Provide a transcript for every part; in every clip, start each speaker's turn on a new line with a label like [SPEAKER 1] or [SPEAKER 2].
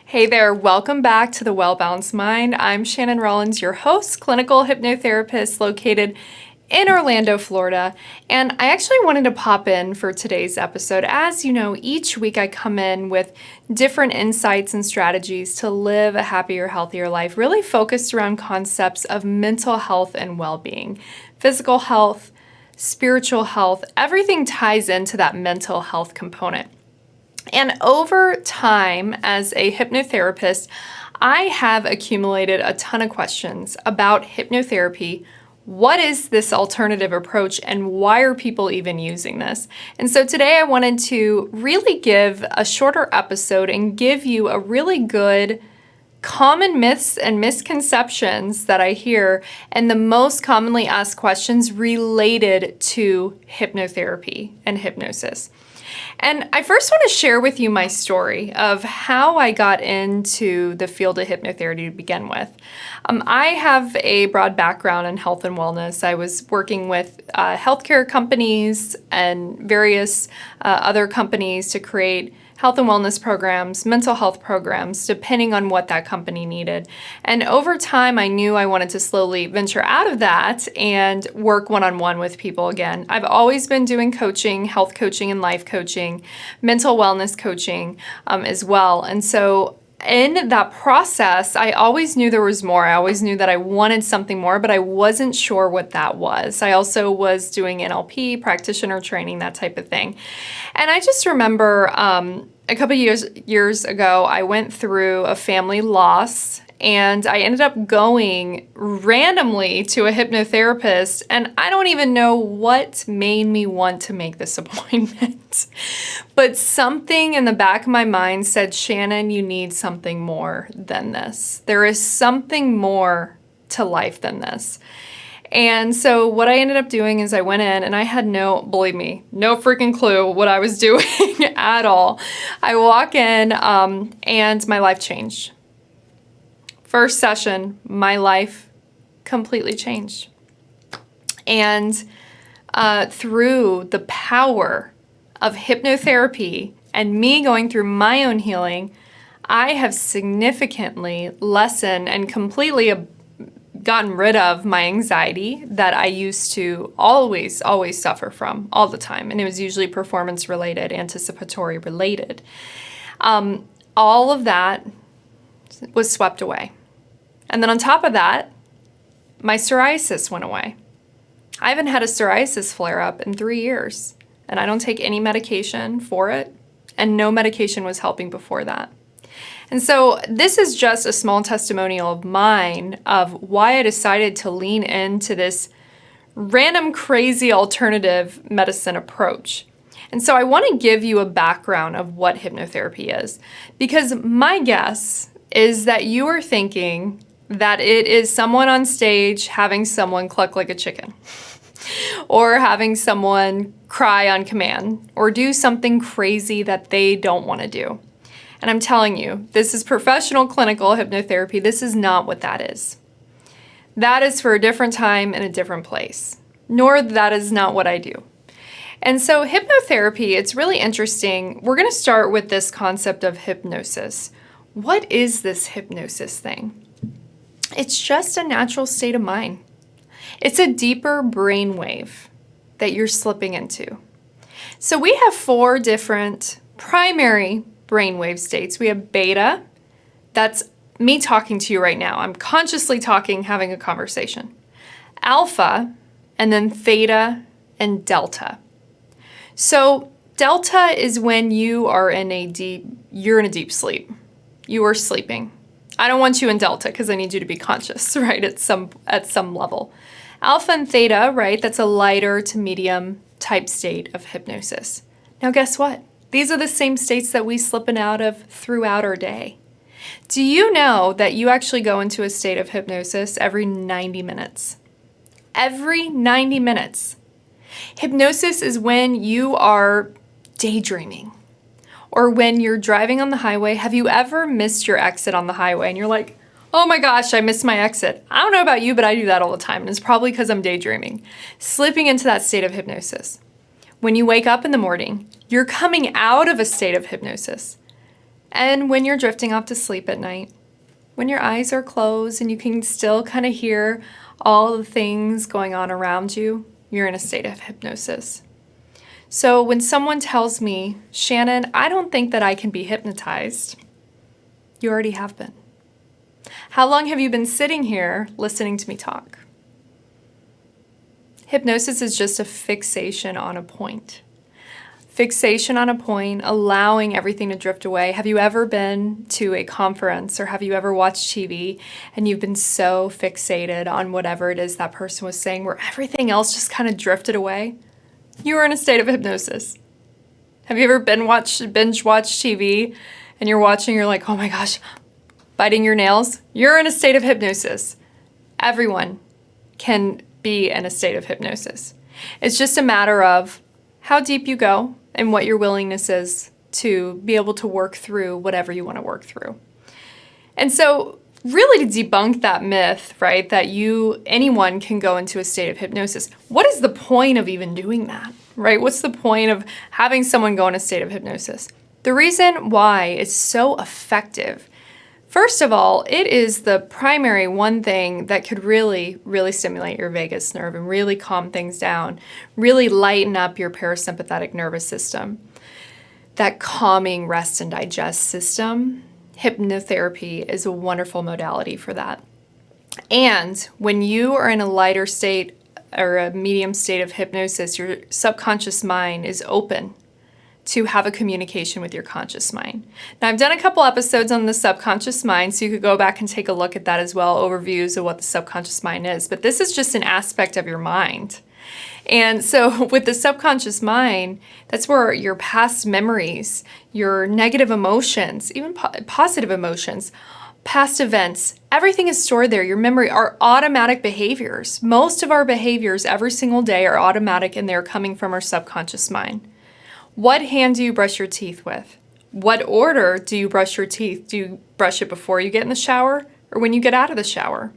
[SPEAKER 1] Hey there, welcome back to the Well Balanced Mind. I'm Shannon Rollins, your host, clinical hypnotherapist located in Orlando, Florida. And I actually wanted to pop in for today's episode. As you know, each week I come in with different insights and strategies to live a happier, healthier life, really focused around concepts of mental health and well-being, physical health, spiritual health. Everything ties into that mental health component. And over time, as a hypnotherapist, I have accumulated a ton of questions about hypnotherapy. What is this alternative approach and why are people even using this? And so today I wanted to really give a shorter episode and give you a really good common myths and misconceptions that I hear and the most commonly asked questions related to hypnotherapy and hypnosis. And I first want to share with you my story of how I got into the field of hypnotherapy to begin with. I have a broad background in health and wellness. I was working with healthcare companies and various other companies to create health and wellness programs, mental health programs, depending on what that company needed. And over time, I knew I wanted to slowly venture out of that and work one-on-one with people again. I've always been doing coaching, health coaching and life coaching, mental wellness coaching as well. And so in that process, I always knew there was more. I always knew that I wanted something more, but I wasn't sure what that was. I also was doing NLP, practitioner training, that type of thing. And I just remember a couple years ago, I went through a family loss and I ended up going randomly to a hypnotherapist, and I don't even know what made me want to make this appointment. But something in the back of my mind said, Shannon, you need something more than this. There is something more to life than this. And so what I ended up doing is I went in and I had believe me, no freaking clue what I was doing at all. I walk in and my life changed. First session, my life completely changed. And through the power of hypnotherapy and me going through my own healing, I have significantly lessened and completely gotten rid of my anxiety that I used to always suffer from all the time. And it was usually performance related, anticipatory related. All of that was swept away. And then on top of that, my psoriasis went away. I haven't had a psoriasis flare up in 3 years, and I don't take any medication for it, and no medication was helping before that. And so this is just a small testimonial of mine of why I decided to lean into this random, crazy alternative medicine approach. And so I want to give you a background of what hypnotherapy is, because my guess is that you are thinking that it is someone on stage having someone cluck like a chicken, or having someone cry on command, or do something crazy that they don't want to do. And I'm telling you, this is professional clinical hypnotherapy. This is not what that is. That is for a different time and a different place, nor that is not what I do. And so hypnotherapy, it's really interesting. We're going to start with this concept of hypnosis. What is this hypnosis thing? It's just a natural state of mind. It's a deeper brainwave that you're slipping into. So we have 4 different primary brainwave states. We have beta, that's me talking to you right now. I'm consciously talking, having a conversation. Alpha, and then theta and delta. So delta is when you are in a deep sleep. You are sleeping. I don't want you in delta because I need you to be conscious, right, at some level. Alpha and theta, right, that's a lighter to medium type state of hypnosis. Now guess what? These are the same states that we slip in out of throughout our day. Do you know that you actually go into a state of hypnosis every 90 minutes? Every 90 minutes. Hypnosis is when you are daydreaming, or when you're driving on the highway. Have you ever missed your exit on the highway and you're like, oh my gosh, I missed my exit? I don't know about you, but I do that all the time, and it's probably because I'm daydreaming. Slipping into that state of hypnosis. When you wake up in the morning, you're coming out of a state of hypnosis. And when you're drifting off to sleep at night, when your eyes are closed and you can still kind of hear all the things going on around you, you're in a state of hypnosis. So when someone tells me, Shannon, I don't think that I can be hypnotized, you already have been. How long have you been sitting here listening to me talk? Hypnosis is just a fixation on a point. Fixation on a point, allowing everything to drift away. Have you ever been to a conference or have you ever watched TV and you've been so fixated on whatever it is that person was saying where everything else just kind of drifted away? You were in a state of hypnosis. Have you ever binge watched TV and you're like, oh my gosh, biting your nails? You're in a state of hypnosis. Everyone can be in a state of hypnosis. It's just a matter of how deep you go and what your willingness is to be able to work through whatever you want to work through. And so really to debunk that myth, right, that anyone can go into a state of hypnosis, what is the point of even doing that, right? What's the point of having someone go in a state of hypnosis? The reason why it's so effective, first of all, it is the primary one thing that could really, really stimulate your vagus nerve and really calm things down, really lighten up your parasympathetic nervous system. That calming rest and digest system, hypnotherapy is a wonderful modality for that. And when you are in a lighter state or a medium state of hypnosis, your subconscious mind is open to have a communication with your conscious mind. Now, I've done a couple episodes on the subconscious mind, so you could go back and take a look at that as well, overviews of what the subconscious mind is. But this is just an aspect of your mind. And so with the subconscious mind, that's where your past memories, your negative emotions, even positive emotions, past events, everything is stored there. Your memory, our automatic behaviors. Most of our behaviors every single day are automatic and they're coming from our subconscious mind. What hand do you brush your teeth with? What order do you brush your teeth? Do you brush it before you get in the shower or when you get out of the shower?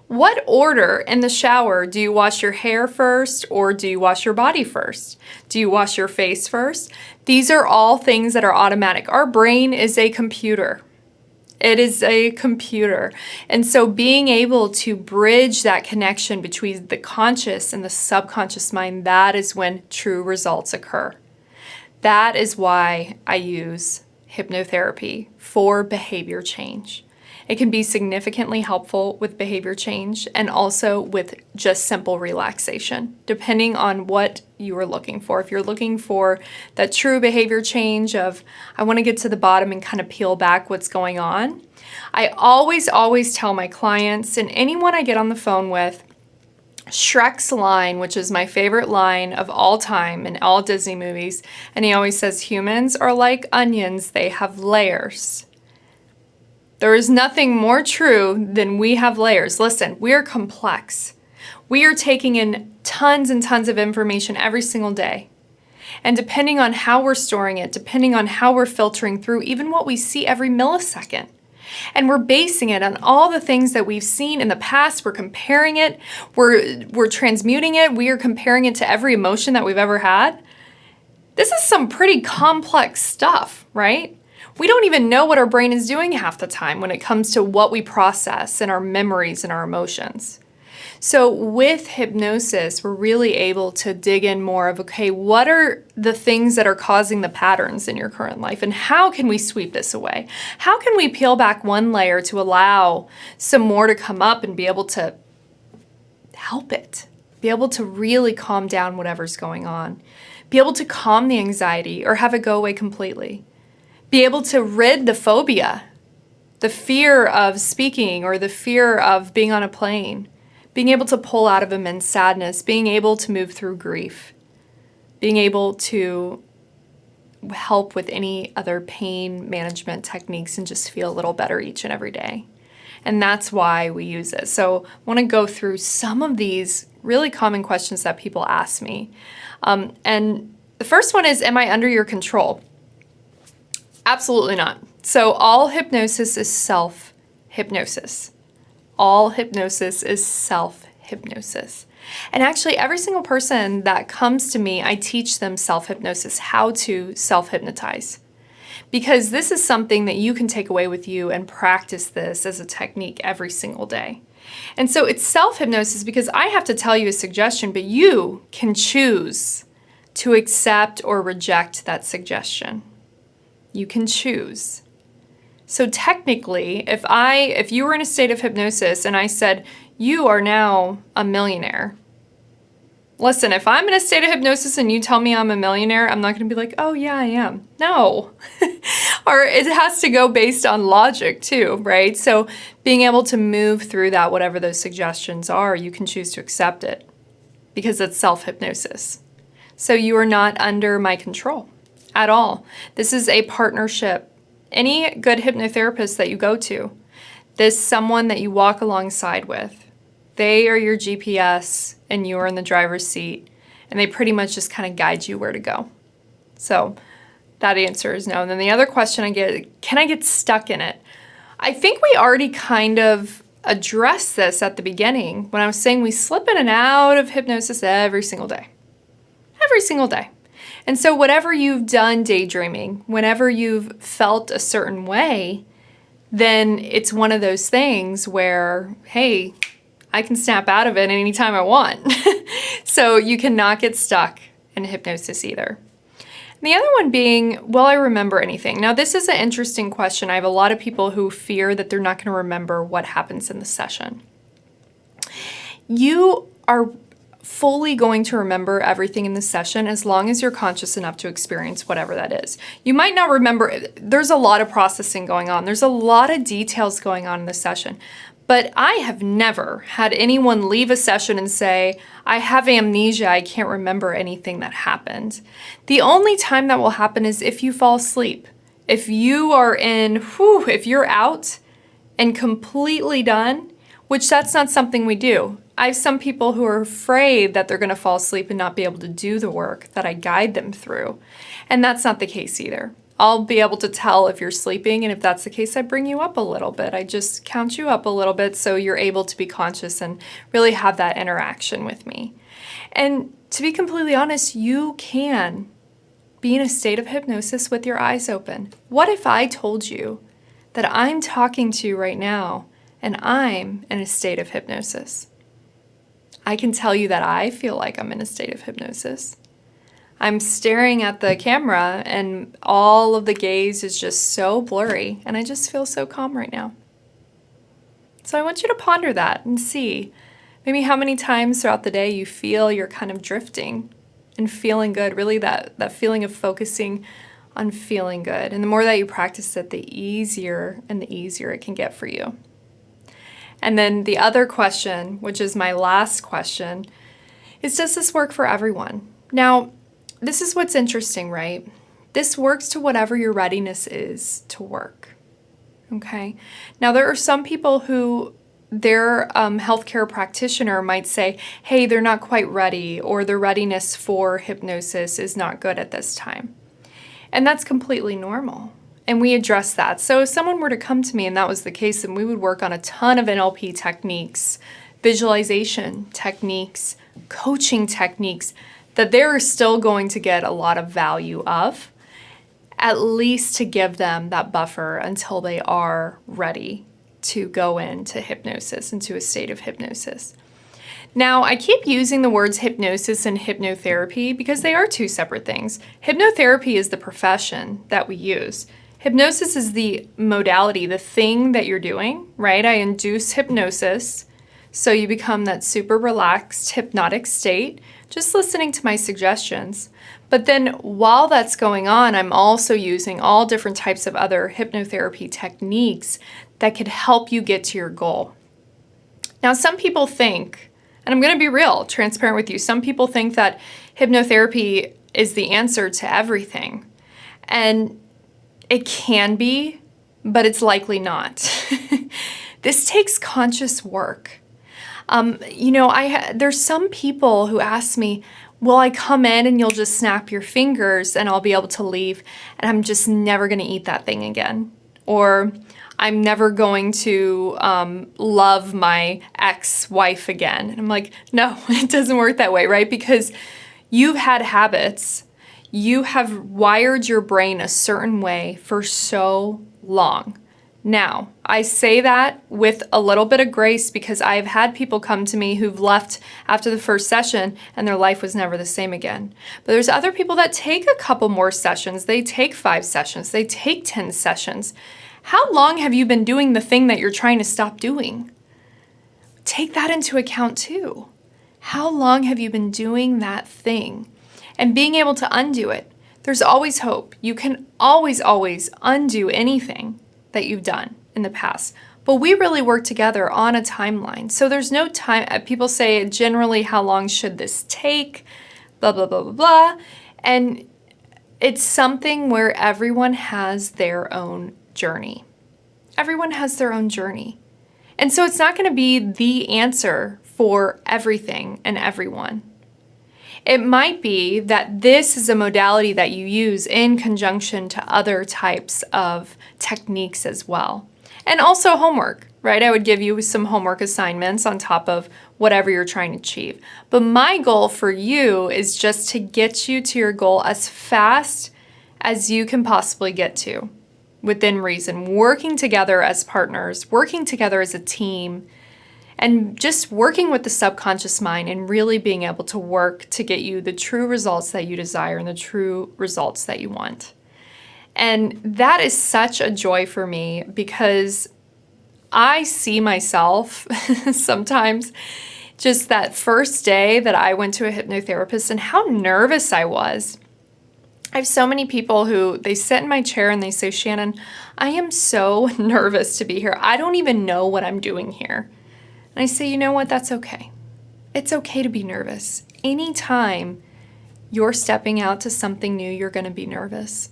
[SPEAKER 1] What order in the shower do you wash your hair first or do you wash your body first? Do you wash your face first? These are all things that are automatic. Our brain is a computer. It is a computer. And so being able to bridge that connection between the conscious and the subconscious mind, that is when true results occur. That is why I use hypnotherapy for behavior change. It can be significantly helpful with behavior change and also with just simple relaxation, depending on what you are looking for. If you're looking for that true behavior change of, I want to get to the bottom and kind of peel back what's going on, I always tell my clients and anyone I get on the phone with, Shrek's line, which is my favorite line of all time in all Disney movies, and he always says, humans are like onions, they have layers. There is nothing more true than we have layers. Listen, we are complex. We are taking in tons and tons of information every single day. And depending on how we're storing it, depending on how we're filtering through, even what we see every millisecond, and we're basing it on all the things that we've seen in the past. We're comparing it. We're transmuting it. We are comparing it to every emotion that we've ever had. This is some pretty complex stuff, right? We don't even know what our brain is doing half the time when it comes to what we process and our memories and our emotions. So with hypnosis, we're really able to dig in more of, okay, what are the things that are causing the patterns in your current life and how can we sweep this away? How can we peel back one layer to allow some more to come up and be able to help it, be able to really calm down whatever's going on, be able to calm the anxiety or have it go away completely, be able to rid the phobia, the fear of speaking or the fear of being on a plane, being able to pull out of immense sadness, being able to move through grief, being able to help with any other pain management techniques and just feel a little better each and every day. And that's why we use it. So I want to go through some of these really common questions that people ask me. And the first one is, am I under your control? Absolutely not. So all hypnosis is self-hypnosis. All hypnosis is self-hypnosis. And actually, every single person that comes to me, I teach them self-hypnosis, how to self-hypnotize. because this is something that you can take away with you and practice this as a technique every single day. And so it's self-hypnosis because I have to tell you a suggestion, but you can choose to accept or reject that suggestion. You can choose. So technically, if you were in a state of hypnosis and I said, you are now a millionaire. Listen, if I'm in a state of hypnosis and you tell me I'm a millionaire, I'm not going to be like, oh yeah, I am. No. Or it has to go based on logic too, right? So being able to move through that, whatever those suggestions are, you can choose to accept it because it's self-hypnosis. So you are not under my control at all. This is a partnership. Any good hypnotherapist that you go to, this someone that you walk alongside with, they are your GPS and you are in the driver's seat, and they pretty much just kind of guide you where to go. So that answer is no. And then the other question I get, can I get stuck in it? I think we already kind of addressed this at the beginning when I was saying we slip in and out of hypnosis every single day. Every single day. And so whatever you've done daydreaming, whenever you've felt a certain way, then it's one of those things where, hey, I can snap out of it anytime I want. So you cannot get stuck in hypnosis either. And the other one being, will I remember anything? Now, this is an interesting question. I have a lot of people who fear that they're not going to remember what happens in the session. You are fully going to remember everything in the session as long as you're conscious enough to experience whatever that is. You might not remember, there's a lot of processing going on. There's a lot of details going on in the session. But I have never had anyone leave a session and say, I have amnesia, I can't remember anything that happened. The only time that will happen is if you fall asleep. If you are if you're out and completely done, which that's not something we do. I have some people who are afraid that they're going to fall asleep and not be able to do the work that I guide them through. And that's not the case either. I'll be able to tell if you're sleeping, and if that's the case, I bring you up a little bit. I just count you up a little bit so you're able to be conscious and really have that interaction with me. And to be completely honest, you can be in a state of hypnosis with your eyes open. What if I told you that I'm talking to you right now and I'm in a state of hypnosis? I can tell you that I feel like I'm in a state of hypnosis. I'm staring at the camera and all of the gaze is just so blurry and I just feel so calm right now. So I want you to ponder that and see maybe how many times throughout the day you feel you're kind of drifting and feeling good, really that feeling of focusing on feeling good. And the more that you practice it, the easier it can get for you. And then the other question, which is my last question, is does this work for everyone? Now, this is what's interesting, right? This works to whatever your readiness is to work, okay? Now, there are some people who their healthcare practitioner might say, hey, they're not quite ready, or their readiness for hypnosis is not good at this time. And that's completely normal. And we address that. So if someone were to come to me and that was the case, then we would work on a ton of NLP techniques, visualization techniques, coaching techniques, that they're still going to get a lot of value of, at least to give them that buffer until they are ready to go into hypnosis, into a state of hypnosis. Now, I keep using the words hypnosis and hypnotherapy because they are two separate things. Hypnotherapy is the profession that we use. Hypnosis is the modality, the thing that you're doing, right? I induce hypnosis, so you become that super relaxed, hypnotic state, just listening to my suggestions. But then while that's going on, I'm also using all different types of other hypnotherapy techniques that could help you get to your goal. Now, some people think, and I'm going to be real, transparent with you, some people think that hypnotherapy is the answer to everything. And it can be, but it's likely not. This takes conscious work. There's some people who ask me, will I come in and you'll just snap your fingers and I'll be able to leave and I'm just never going to eat that thing again? Or I'm never going to love my ex-wife again. And I'm like, no, it doesn't work that way, right? Because you've had habits. You have wired your brain a certain way for so long. Now, I say that with a little bit of grace because I've had people come to me who've left after the first session and their life was never the same again. But there's other people that take a couple more sessions. They take 5 sessions. They take 10 sessions. How long have you been doing the thing that you're trying to stop doing? Take that into account too. How long have you been doing that thing? And being able to undo it. There's always hope. You can always undo anything that you've done in the past. But we really work together on a timeline. So there's no time. People say generally, how long should this take? Blah, blah, blah, blah, blah. And it's something where everyone has their own journey. Everyone has their own journey. And so it's not going to be the answer for everything and everyone. It might be that this is a modality that you use in conjunction to other types of techniques as well. And also homework, right? I would give you some homework assignments on top of whatever you're trying to achieve. But my goal for you is just to get you to your goal as fast as you can possibly get to, within reason, working together as partners, working together as a team, and just working with the subconscious mind and really being able to work to get you the true results that you desire and the true results that you want. And that is such a joy for me because I see myself sometimes just that first day that I went to a hypnotherapist and how nervous I was. I have so many people who they sit in my chair and they say, Shannon, I am so nervous to be here. I don't even know what I'm doing here. And I say, you know what? That's okay. It's okay to be nervous. Anytime you're stepping out to something new, you're going to be nervous.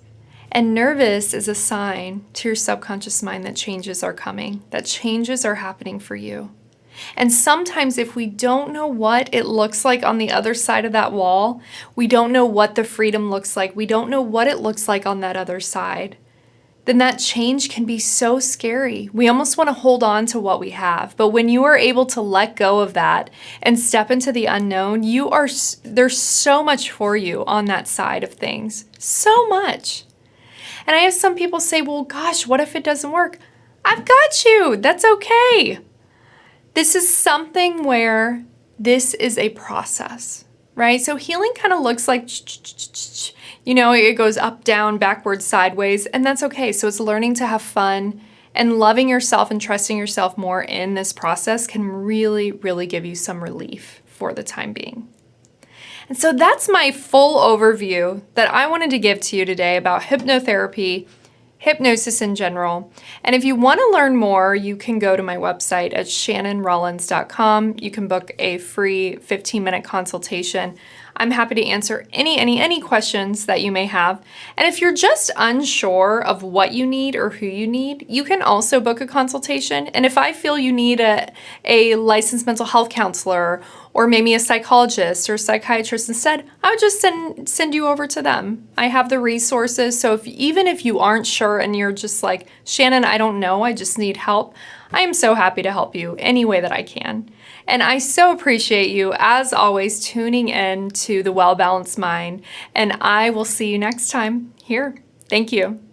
[SPEAKER 1] And nervous is a sign to your subconscious mind that changes are coming, that changes are happening for you. And sometimes if we don't know what it looks like on the other side of that wall, we don't know what the freedom looks like, we don't know what it looks like on that other side, then that change can be so scary. We almost want to hold on to what we have. But when you are able to let go of that and step into the unknown, there's so much for you on that side of things. So much. And I have some people say, well, gosh, what if it doesn't work? I've got you. That's okay. This is something where this is a process, right? So healing kind of looks like, it goes up, down, backwards, sideways, and that's okay. So it's learning to have fun and loving yourself and trusting yourself more in this process can really, really give you some relief for the time being. And so that's my full overview that I wanted to give to you today about hypnotherapy, hypnosis in general. And if you want to learn more, you can go to my website at shannonrollins.com. You can book a free 15-minute consultation. I'm happy to answer any questions that you may have. And if you're just unsure of what you need or who you need, you can also book a consultation. And if I feel you need a licensed mental health counselor or maybe a psychologist or psychiatrist instead, I would just send you over to them. I have the resources. So even if you aren't sure and you're just like, Shannon, I don't know, I just need help, I am so happy to help you any way that I can. And I so appreciate you, as always, tuning in to the Well Balanced Mind. And I will see you next time here. Thank you.